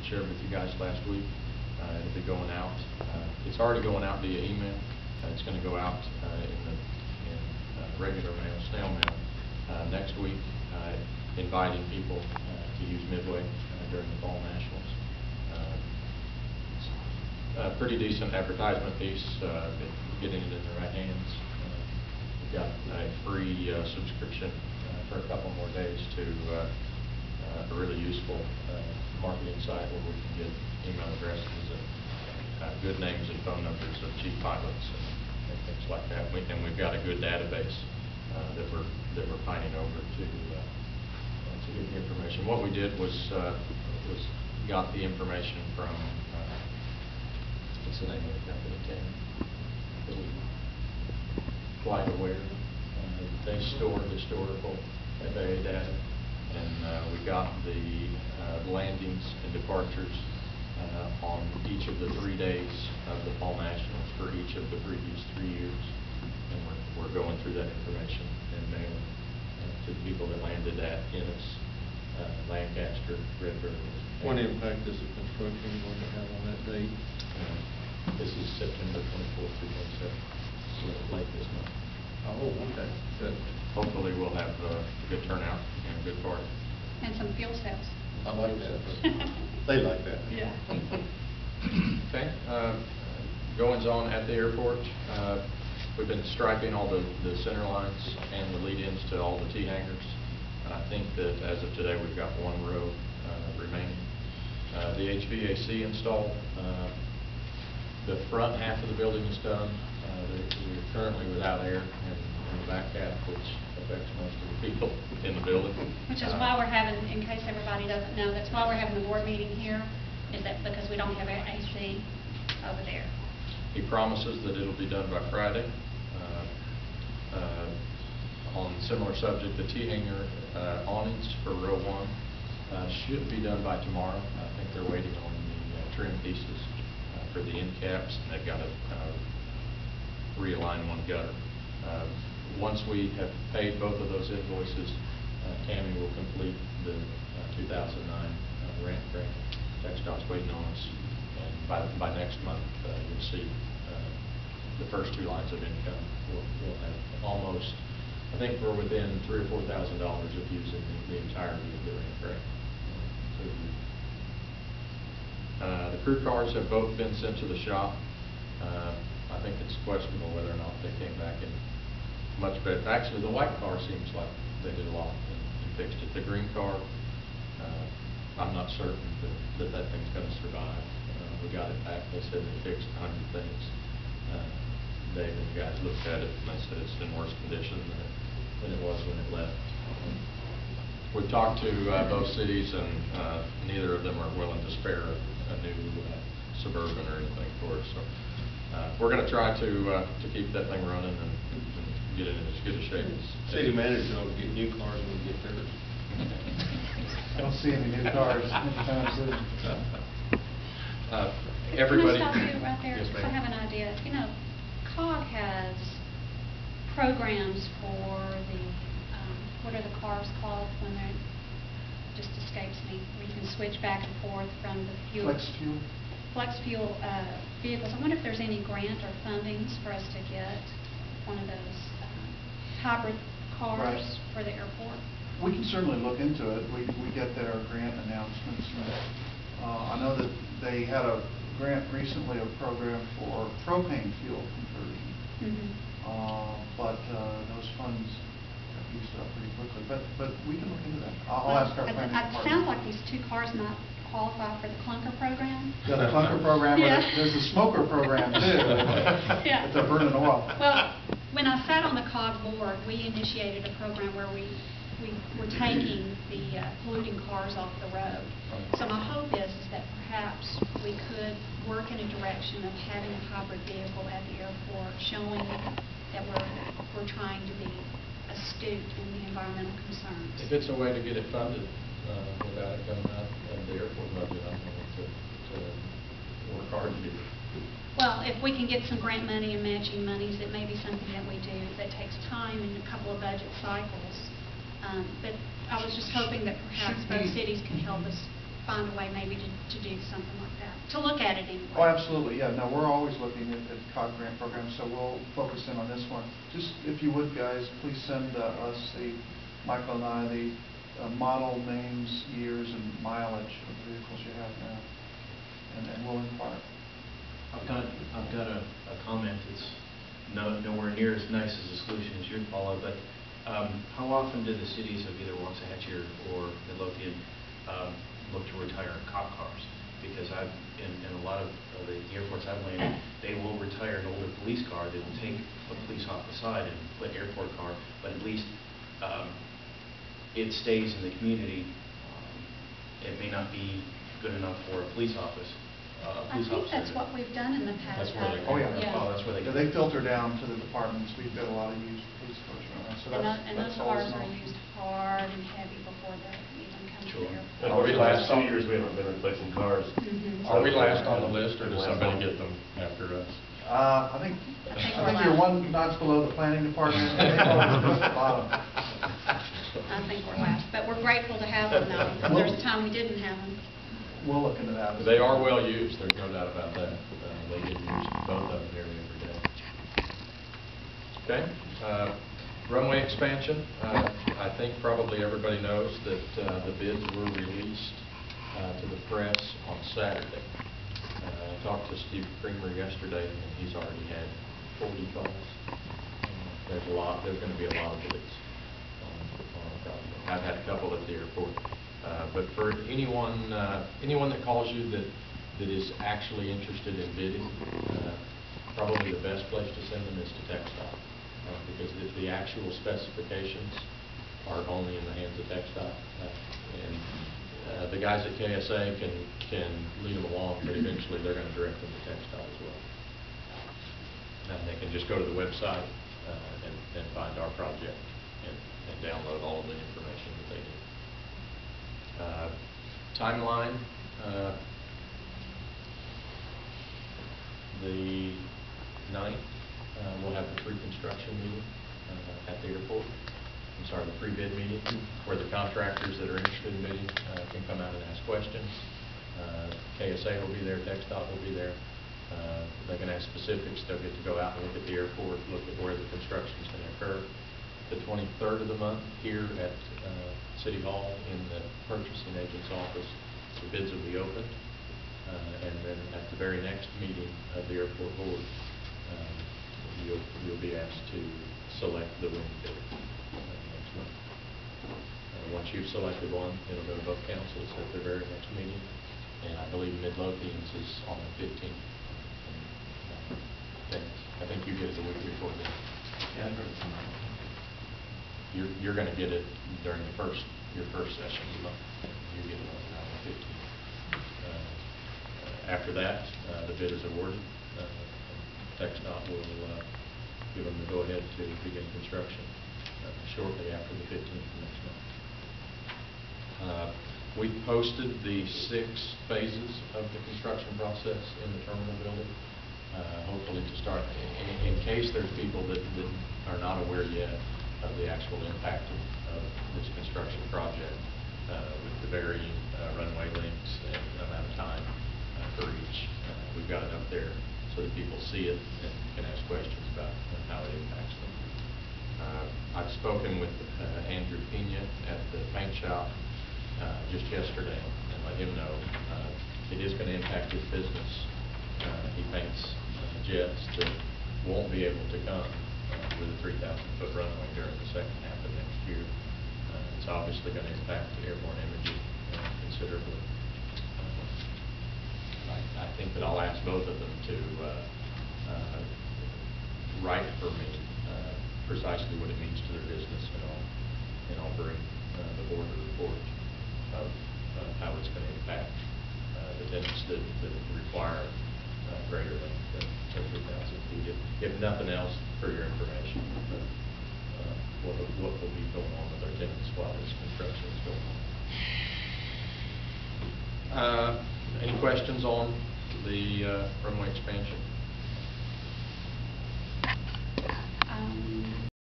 shared with you guys last week. It'll be going out. It's already going out via email. It's going to go out in regular mail, snail mail, next week, inviting people to use Midway during the Fall Nationals. A pretty decent advertisement piece, getting it in the right hands. We've got a free subscription for a couple more days to a really useful marketing site where we can get email addresses and good names and phone numbers of chief pilots and things like that. And we've got a good database that we're pining over to get the information. What we did was got the information from what's the name of the company, Tammy? Flight Aware. They store historical FAA data, and we got the landings and departures on each of the 3 days of the Fall Nationals for each of the previous 3 years, and we're going through that information and mailing to the people that landed at Ennis, Lancaster, Redbird. What impact is the construction going to have on that date? This is September 24th through 27th, so late this month. Oh, okay. Good. Hopefully we'll have a good turnout and a good party. And some fuel cells. I like that. They like that. Yeah. Okay. Goings on at the airport. We've been striping all the center lines and the lead-ins to all the T-hangars. I think that as of today we've got 1 row remaining. The HVAC installed. The front half of the building is done. We're currently without air in the back half, which affects most of the people in the building. Which is why we're having, in case everybody doesn't know, that's why we're having the board meeting here, is that because we don't have AC over there. He promises that it'll be done by Friday. On a similar subject, the T-hanger awnings for row 1 should be done by tomorrow. I think they're waiting on the trim pieces for the end caps, and they've got to realign one gutter. Once we have paid both of those invoices, Tammy will complete the 2009 ramp grant. TxDOT's waiting on us, and by next month you'll see the first 2 lines of income. We'll have almost, I think we're within $3,000 or $4,000 of using the entirety of the ramp grant. The crew cars have both been sent to the shop. I think it's questionable whether or not they came back in much better. Actually, the white car seems like they did a lot and fixed it. The green car, I'm not certain that thing's going to survive. We got it back. They said they fixed 100 things. Dave and the guys looked at it and they said it's in worse condition than it was when it left. We've talked to both cities, and neither of them are willing to spare a new Suburban or anything for us. So we're going to try to keep that thing running and get it in as good a shape as City manager will get new cars when we get theirs. I don't see any new cars anytime soon. Everybody. Can I stop you right there? Yes, Because I have an idea. You know, COG has programs for the, what are the cars called when they're, just escapes me, where you can switch back and forth from the fuel. Flex fuel vehicles. I wonder if there's any grant or fundings for us to get one of those hybrid cars for the airport. We can certainly look into it. We get their grant announcements. I know that they had a grant recently, a program for propane fuel conversion. But those funds got used up pretty quickly. But we can look into that. I'll ask our planning department. It sounds like these 2 cars might qualify for the clunker program. Yeah, the clunker program, yeah. There's a smoker program too. Yeah. It's a burning oil. Well, when I sat on the COG board, we initiated a program where we were taking the polluting cars off the road. So my hope is that perhaps we could work in a direction of having a hybrid vehicle at the airport, showing that we're trying to be astute in the environmental concerns. If it's a way to get it funded without it coming out of the airport budget, I'm going to work hard to do it. Well, if we can get some grant money and matching monies, it may be something that we do that takes time and a couple of budget cycles. But I was just hoping that perhaps both cities could help us find a way maybe to do to look at it anyway. Oh, absolutely, yeah, no, we're always looking at COG grant programs, so we'll focus in on this one. Just, if you would, guys, please send us, Michael and I, the model names, years, and mileage of the vehicles you have now, and we'll inquire. I've got a comment that's nowhere near as nice as a solution as yours, Paula, but how often do the cities of either Waxahachie or Midlothian look to retire cop cars? Because in a lot of the airports I've landed, they will retire an older police car. They will take a police off the side and put airport car, but at least it stays in the community. It may not be good enough for a police office. I think that's what we've done in the past. That's where they Oh, yeah. Oh, that's where they Yeah, they filter down to the departments. We've got a lot of used police cars right now, so And those that's always cars are known. used hard and heavy before they even come to Sure. the airport. And over the last 2 years, we haven't been replacing cars. Mhm. Are we last on the list, or does somebody get them after us? I think we're you're last. one notch below the planning department, and they always put the bottom. I think we're last, but we're grateful to have them now, because there's a time we didn't have them. We'll look into that. They are well used, there's no doubt about that. They get used, both of them, nearly every day. Okay, runway expansion. I think probably everybody knows that the bids were released to the press on Saturday. I talked to Steve Creamer yesterday, and he's already had 40 calls. There's going to be a lot of bids on the project. I've had a couple at the airport. But for anyone that calls you that is actually interested in bidding, probably the best place to send them is to TxDOT, because the actual specifications are only in the hands of TxDOT, and the guys at KSA can lead them along, but eventually they're going to direct them to TxDOT as well. And they can just go to the website and find our project and download all of the information that they need. Timeline, the 9th, we'll have the pre-construction meeting at the airport. I'm sorry, the pre-bid meeting, where the contractors that are interested in bidding can come out and ask questions. KSA will be there, TxDOT will be there. They can ask specifics. They'll get to go out and look at the airport, look at where the construction is going to occur. The 23rd of the month, here at City Hall in the purchasing agent's office, the bids will be opened. And then at the very next meeting of the airport board, you'll be asked to select the winning bidder next month. Once you've selected one, it'll go to both councils at their very next meeting. And I believe Midlothian's is on the 15th. And I think you get it the week before that. Yeah, You're going to get it during your first session of the month. You get it on the 15th. After that, the bid is awarded. TxDOT will give them the go-ahead to begin construction shortly after the 15th of next month. We posted the 6 phases of the construction process in the terminal building, hopefully to start, in case there's people that are not aware yet of the actual impact of this construction project, with the varying runway lengths and amount of time for each. We've got it up there so that people see it and can ask questions about how it impacts them. I've spoken with Andrew Pena at the paint shop just yesterday and let him know it is going to impact his business. He paints jets that won't be able to come with a 3,000-foot runway during the second half of next year. It's obviously going to impact airborne imaging considerably. I think that I'll ask both of them to write for me precisely what it means to their business, and I'll bring the board a report of how it's going to impact the tenants that require greater than 3,000 feet. If nothing else, for your information, what will be going on with our tenants while this construction is going on. Any questions on the runway expansion?